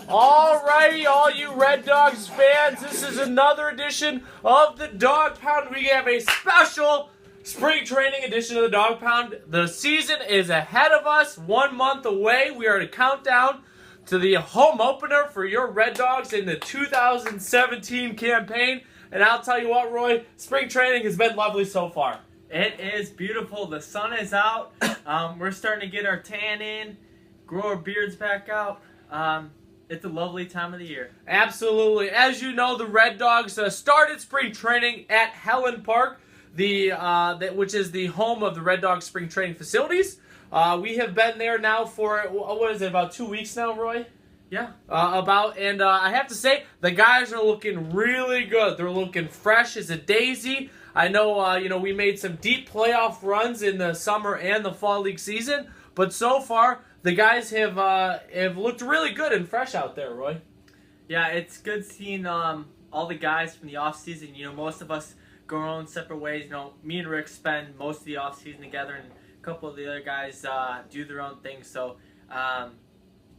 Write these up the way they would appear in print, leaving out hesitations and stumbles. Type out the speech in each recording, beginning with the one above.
Alrighty, all you Red Dogs fans, this is another edition of the Dog Pound. We have a special spring training edition of the Dog Pound. The season is ahead of us, 1 month away. We are to count down to the home opener for your Red Dogs in the 2017 campaign. And I'll tell you what, Roy, spring training has been lovely so far. It is beautiful. The sun is out. We're starting to get our tan in, grow our beards back out. It's a lovely time of the year. Absolutely. As you know, the Red Dogs started spring training at Helen Park, which is the home of the Red Dogs spring training facilities. We have been there now for, what is it, about 2 weeks now, Roy? Yeah. I have to say, the guys are looking really good. They're looking fresh as a daisy. I know, we made some deep playoff runs in the summer and the fall league season, but so far, the guys have looked really good and fresh out there, Roy. Yeah, it's good seeing all the guys from the off season. Most of us go our own separate ways. Me and Rick spend most of the off season together, and a couple of the other guys do their own thing. So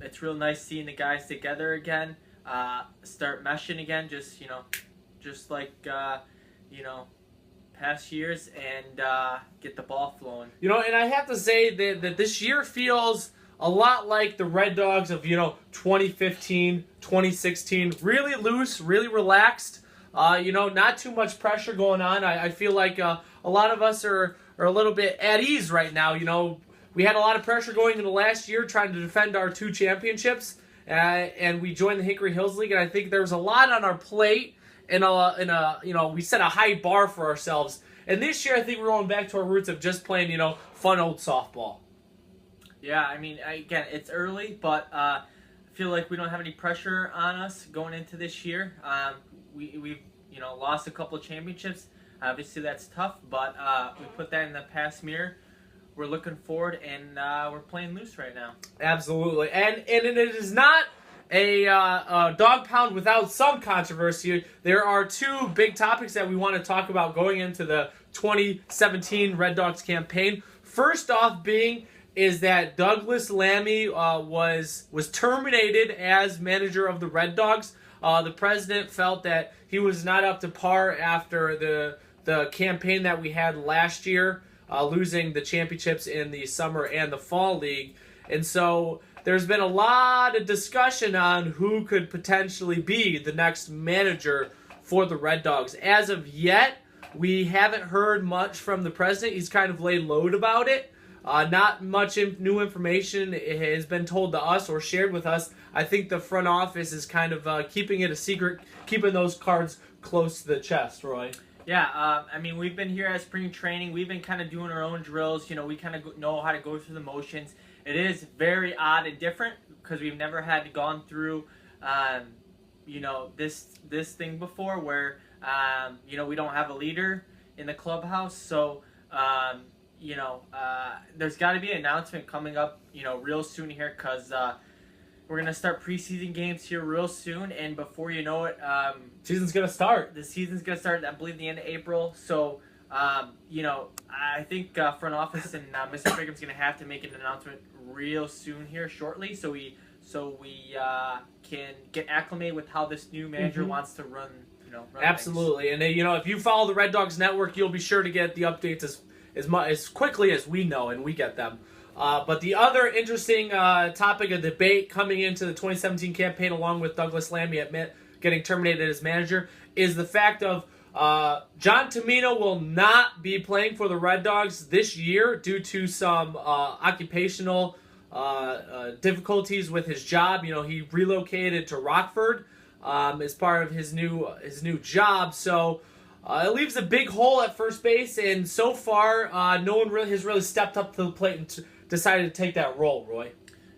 it's real nice seeing the guys together again, start meshing again. Just like past years, and get the ball flowing. And I have to say that this year feels a lot like the Red Dogs of, 2015, 2016. Really loose, really relaxed. Not too much pressure going on. I feel like a lot of us are a little bit at ease right now. We had a lot of pressure going into last year trying to defend our 2 championships, and we joined the Hickory Hills League, and I think there was a lot on our plate, and we set a high bar for ourselves. And this year, I think we're going back to our roots of just playing, fun old softball. Yeah, I mean, again, it's early, but I feel like we don't have any pressure on us going into this year. We've lost a couple of championships. Obviously, that's tough, but we put that in the past mirror. We're looking forward, and we're playing loose right now. Absolutely, and it is not a dog pound without some controversy. There are 2 big topics that we want to talk about going into the 2017 Red Dogs campaign. First off is that Douglas Lammy was terminated as manager of the Red Dogs. The president felt that he was not up to par after the campaign that we had last year, losing the championships in the summer and the fall league. And so there's been a lot of discussion on who could potentially be the next manager for the Red Dogs. As of yet, we haven't heard much from the president. He's kind of laid low about it. Not much new information has been told to us or shared with us. I think the front office is kind of keeping it a secret, keeping those cards close to the chest, Roy. Yeah, we've been here at spring training. We've been kind of doing our own drills. We kind of know how to go through the motions. It is very odd and different because we've never had gone through, this thing before where, we don't have a leader in the clubhouse. So, there's got to be an announcement coming up, real soon here because we're going to start preseason games here real soon. And before you know it, season's going to start. The season's going to start, I believe, the end of April. So, I think front office and Mr. Brigham's going to have to make an announcement real soon here shortly so we can get acclimated with how this new manager wants to run, run Absolutely. Things. And, if you follow the Red Dogs Network, you'll be sure to get the updates as quickly as we know and we get them. But the other interesting topic of debate coming into the 2017 campaign, along with Douglas Lammy getting terminated as manager, is the fact of John Tamino will not be playing for the Red Dogs this year due to some occupational difficulties with his job. He relocated to Rockford as part of his new job, so it leaves a big hole at first base. And so far, no one has really stepped up to the plate and decided to take that role, Roy.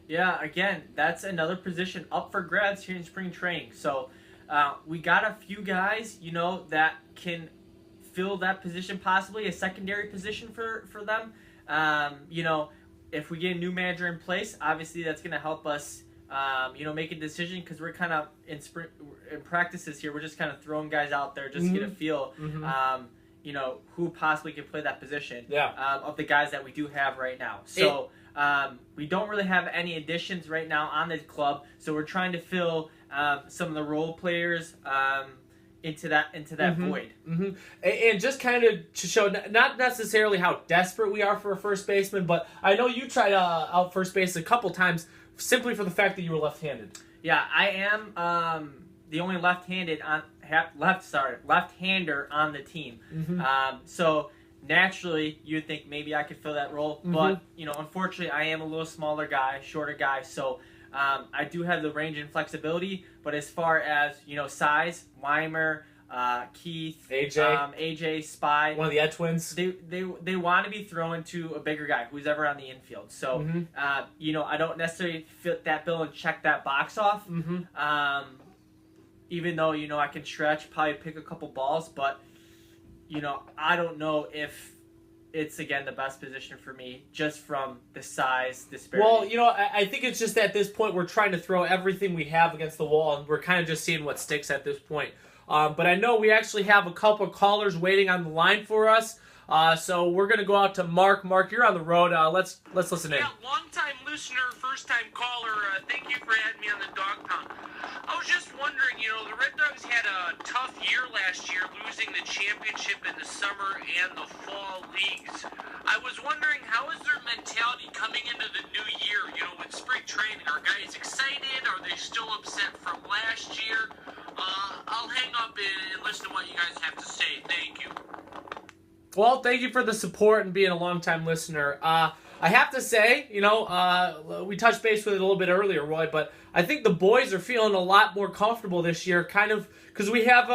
Yeah, again, that's another position up for grabs here in spring training. So we got a few guys, that can fill that position, possibly a secondary position for them. If we get a new manager in place, obviously that's going to help us, make a decision because we're kind of in practices here. We're just kind of throwing guys out there just to get a feel. who possibly can play that position. Yeah. Of the guys that we do have right now. So we don't really have any additions right now on the club. So we're trying to fill some of the role players into that void. Mm-hmm. And just kind of to show not necessarily how desperate we are for a first baseman, but I know you tried out first base a couple times simply for the fact that you were left-handed. Yeah, I am the only left-hander on the team. Mm-hmm. So naturally, you'd think maybe I could fill that role, Mm-hmm. but unfortunately, I am a little smaller guy, shorter guy, so. I do have the range and flexibility, but as far as size, Weimer, Keith, AJ, Spy, one of the Ed twins, they want to be thrown to a bigger guy who's ever on the infield. So mm-hmm. I don't necessarily fit that bill and check that box off. Mm-hmm. Even though I can stretch, probably pick a couple balls, but I don't know if it's, again, the best position for me just from the size disparity. Well, I think it's just at this point we're trying to throw everything we have against the wall, and we're kind of just seeing what sticks at this point. But I know we actually have a couple callers waiting on the line for us, so we're going to go out to Mark. Mark, you're on the road. Let's listen in. Yeah, long-time listener, first-time caller. Thank you for having me on the Dog Pound. I was just wondering, the Red Dogs had a tough year last year, losing the championship in the summer and the fall leagues. I was wondering, how is their mentality coming into the new year, with spring training? Are guys excited? Are they still upset from last year? I'll hang up and listen to what you guys have to say. Thank you. Well, thank you for the support and being a long-time listener. I have to say, we touched base with it a little bit earlier, Roy, but I think the boys are feeling a lot more comfortable this year, kind of because we have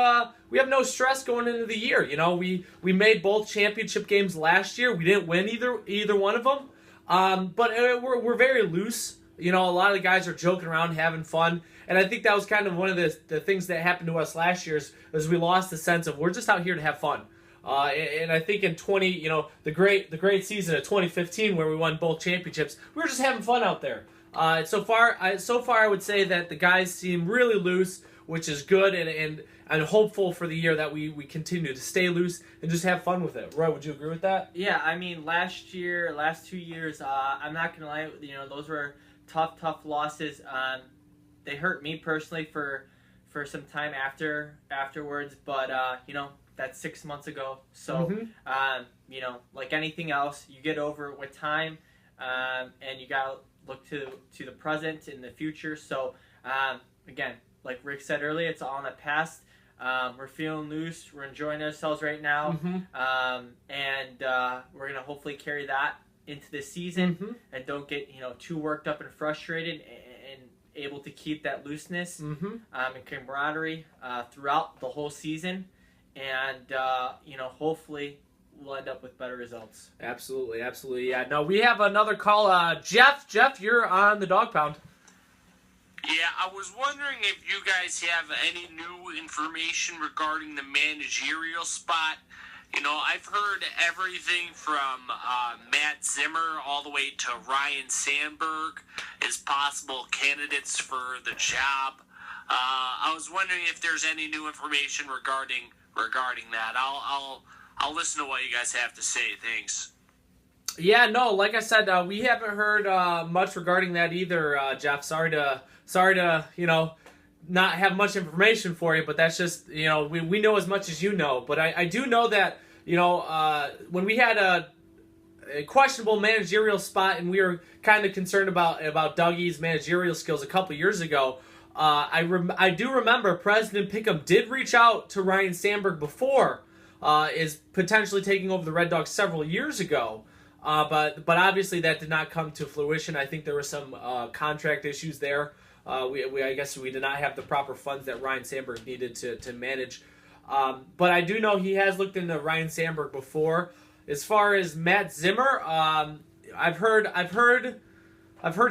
no stress going into the year. We made both championship games last year. We didn't win either one of them, but we're very loose. A lot of the guys are joking around, having fun, and I think that was kind of one of the things that happened to us last year is we lost the sense of we're just out here to have fun. And I think in the great season of 2015 where we won both championships, we were just having fun out there. So far I would say that the guys seem really loose, which is good, and hopeful for the year that we continue to stay loose and just have fun with it. Roy, would you agree with that? Yeah, I mean, last 2 years, I'm not gonna lie, those were tough losses. They hurt me personally for some time afterwards, but that's 6 months ago. So, Mm-hmm. Like anything else, you get over it with time, and you gotta look to the present and the future. So, again, like Rick said earlier, it's all in the past. We're feeling loose. We're enjoying ourselves right now, Mm-hmm. and we're gonna hopefully carry that into the season, Mm-hmm. and don't get too worked up and frustrated, and able to keep that looseness Mm-hmm. and camaraderie throughout the whole season. And hopefully we'll end up with better results. Absolutely. Yeah. No, we have another call. Jeff, you're on the Dog Pound. Yeah, I was wondering if you guys have any new information regarding the managerial spot. I've heard everything from Matt Zimmer all the way to Ryan Sandberg as possible candidates for the job. I was wondering if there's any new information regarding that. I'll listen to what you guys have to say. Thanks. Yeah, no, like I said, we haven't heard much regarding that either, Jeff. Sorry to not have much information for you, but that's just we know as much as you know. But I do know that when we had a questionable managerial spot and we were kind of concerned about Dougie's managerial skills a couple years ago. I do remember President Pickham did reach out to Ryan Sandberg before is potentially taking over the Red Dogs several years ago, but obviously that did not come to fruition. I think there were some contract issues there. I guess we did not have the proper funds that Ryan Sandberg needed to manage. But I do know he has looked into Ryan Sandberg before. As far as Matt Zimmer, I've heard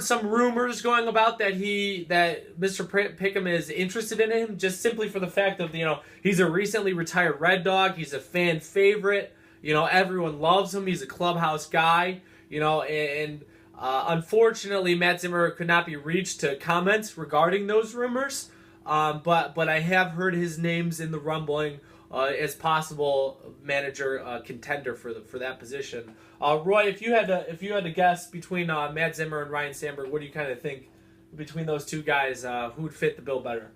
some rumors going about that Mr. Pickham is interested in him just simply for the fact of he's a recently retired Red Dog. He's a fan favorite. Everyone loves him. He's a clubhouse guy. And unfortunately Matt Zimmer could not be reached to comment regarding those rumors. But I have heard his names in the rumbling as possible manager contender for that position. Roy, if you had to guess between Matt Zimmer and Ryan Sandberg, what do you kind of think between those two guys? Who would fit the bill better?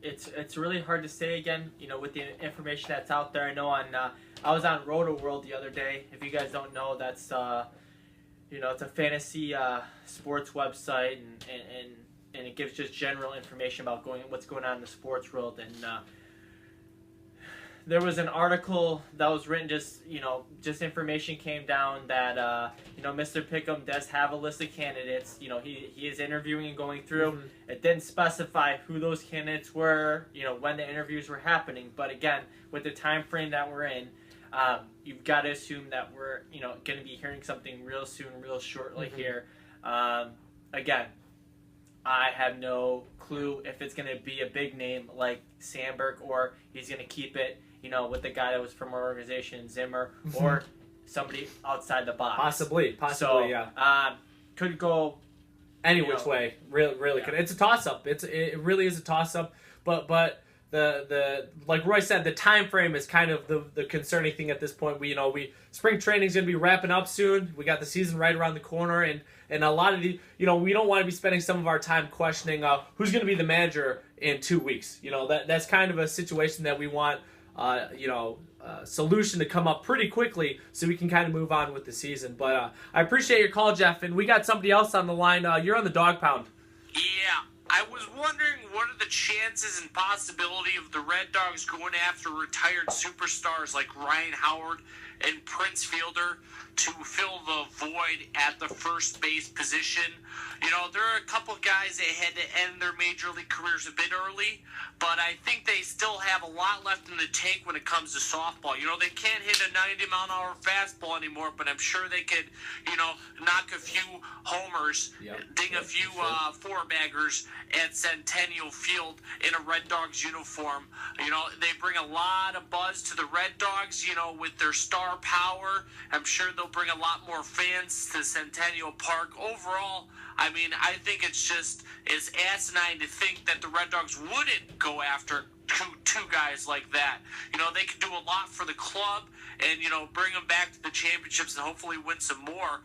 It's really hard to say again. With the information that's out there. I know I was on Roto World the other day. If you guys don't know, that's it's a fantasy sports website, and it gives just general information about what's going on in the sports world. And there was an article that was written, just information came down that Mr. Pickham does have a list of candidates. He is interviewing and going through. Mm-hmm. It didn't specify who those candidates were, when the interviews were happening. But again, with the time frame that we're in, you've got to assume that we're going to be hearing something real soon, real shortly Mm-hmm. here. Again, I have no clue if it's going to be a big name like Sandberg, or he's going to keep it, with the guy that was from our organization, Zimmer, or somebody outside the box. Possibly, So, yeah. Could go Any which way, really Yeah. could. It's a toss up. It really is a toss up. But the like Roy said, the time frame is kind of the concerning thing at this point. We spring training's gonna be wrapping up soon. We got the season right around the corner, and a lot of the we don't want to be spending some of our time questioning who's gonna be the manager in 2 weeks. That's kind of a situation that we want solution to come up pretty quickly so we can kind of move on with the season. But I appreciate your call, Jeff, and we got somebody else on the line. You're on the Dog Pound. Yeah, I was wondering what are the chances and possibility of the Red Dogs going after retired superstars like Ryan Howard and Prince Fielder to fill the void at the first base position. There are a couple of guys that had to end their major league careers a bit early, but I think they still have a lot left in the tank when it comes to softball. They can't hit a 90-mile-an-hour fastball anymore, but I'm sure they could, knock a few homers, ding a few four-baggers at Centennial Field in a Red Dogs uniform. They bring a lot of buzz to the Red Dogs, with their star power. I'm sure they'll bring a lot more fans to Centennial Park. Overall, I think it's asinine to think that the Red Dogs wouldn't go after two guys like that. They could do a lot for the club and, bring them back to the championships and hopefully win some more,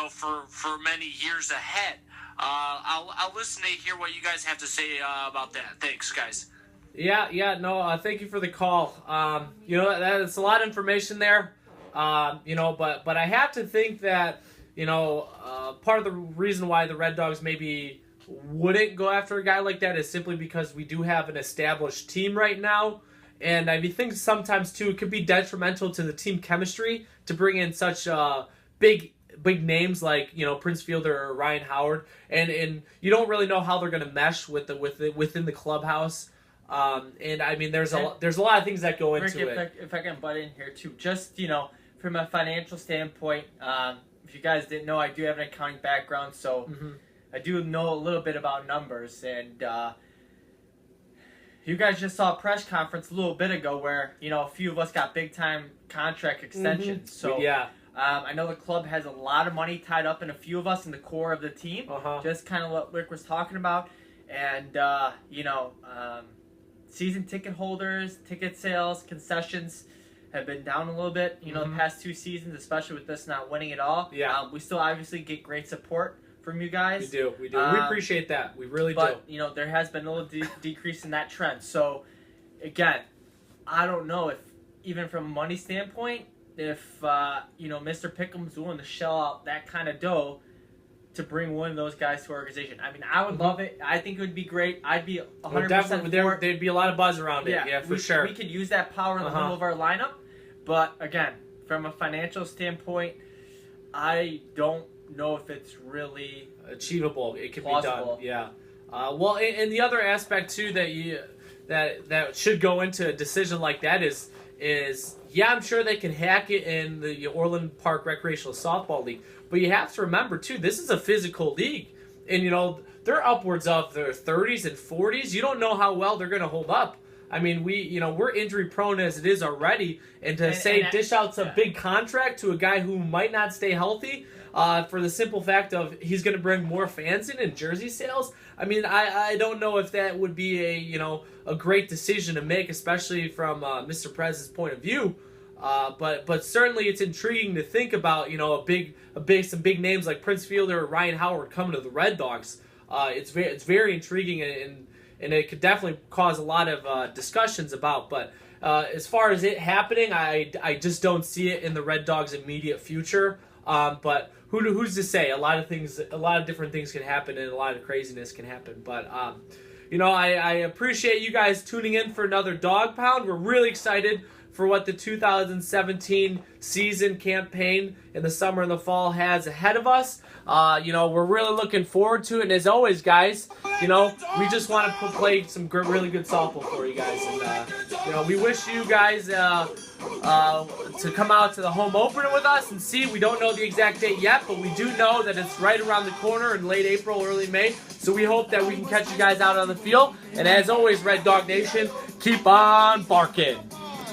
for many years ahead. I'll listen to hear what you guys have to say about that. Thanks, guys. No, thank you for the call. That's a lot of information there. But I have to think that, part of the reason why the Red Dogs maybe wouldn't go after a guy like that is simply because we do have an established team right now. And I think sometimes, too, it could be detrimental to the team chemistry to bring in such big names like, Prince Fielder or Ryan Howard. And you don't really know how they're going to mesh within the clubhouse. There's a lot of things that go into Rick, it. If I can butt in here, too, just, from a financial standpoint, if you guys didn't know, I do have an accounting background, so I do know a little bit about numbers. And you guys just saw a press conference a little bit ago where, a few of us got big-time contract extensions. So yeah. I know the club has a lot of money tied up in a few of us in the core of the team, just kind of what Rick was talking about. And, season ticket holders, ticket sales, concessions have been down a little bit, the past 2 seasons, especially with this not winning at all. Yeah. We still obviously get great support from you guys. We do. We appreciate that. We really do. But, there has been a little decrease in that trend. So, again, I don't know if, even from a money standpoint, if, Mr. Pickham's willing to shell out that kind of dough to bring one of those guys to our organization. I would love it. I think it would be great. I'd be 100% for it. There'd be a lot of buzz around it. Yeah, for sure. We could use that power in the middle of our lineup. But, again, from a financial standpoint, I don't know if it's really achievable. It can plausible. be done. Yeah. And the other aspect, too, that should go into a decision like that is I'm sure they can hack it in the Orland Park Recreational Softball League. But you have to remember, too, this is a physical league. And, they're upwards of their 30s and 40s. You don't know how well they're going to hold up. We're injury prone as it is already. And dish out some big contract to a guy who might not stay healthy, for the simple fact of he's going to bring more fans in and jersey sales. I mean, I don't know if that would be a great decision to make, especially from Mr. Prez's point of view. But certainly it's intriguing to think about, some big names like Prince Fielder or Ryan Howard coming to the Red Dogs. It's very intriguing, and it could definitely cause a lot of discussions about. But as far as it happening, I just don't see it in the Red Dogs' immediate future. But who's to say? A lot of different things can happen, and a lot of craziness can happen. But I appreciate you guys tuning in for another Dog Pound. We're really excited for what the 2017 season campaign in the summer and the fall has ahead of us. We're really looking forward to it. And as always, guys, we just want to play some really good softball for you guys. And, we wish you guys to come out to the home opener with us and see. We don't know the exact date yet, but we do know that it's right around the corner in late April, early May. So we hope that we can catch you guys out on the field. And as always, Red Dog Nation, keep on barking.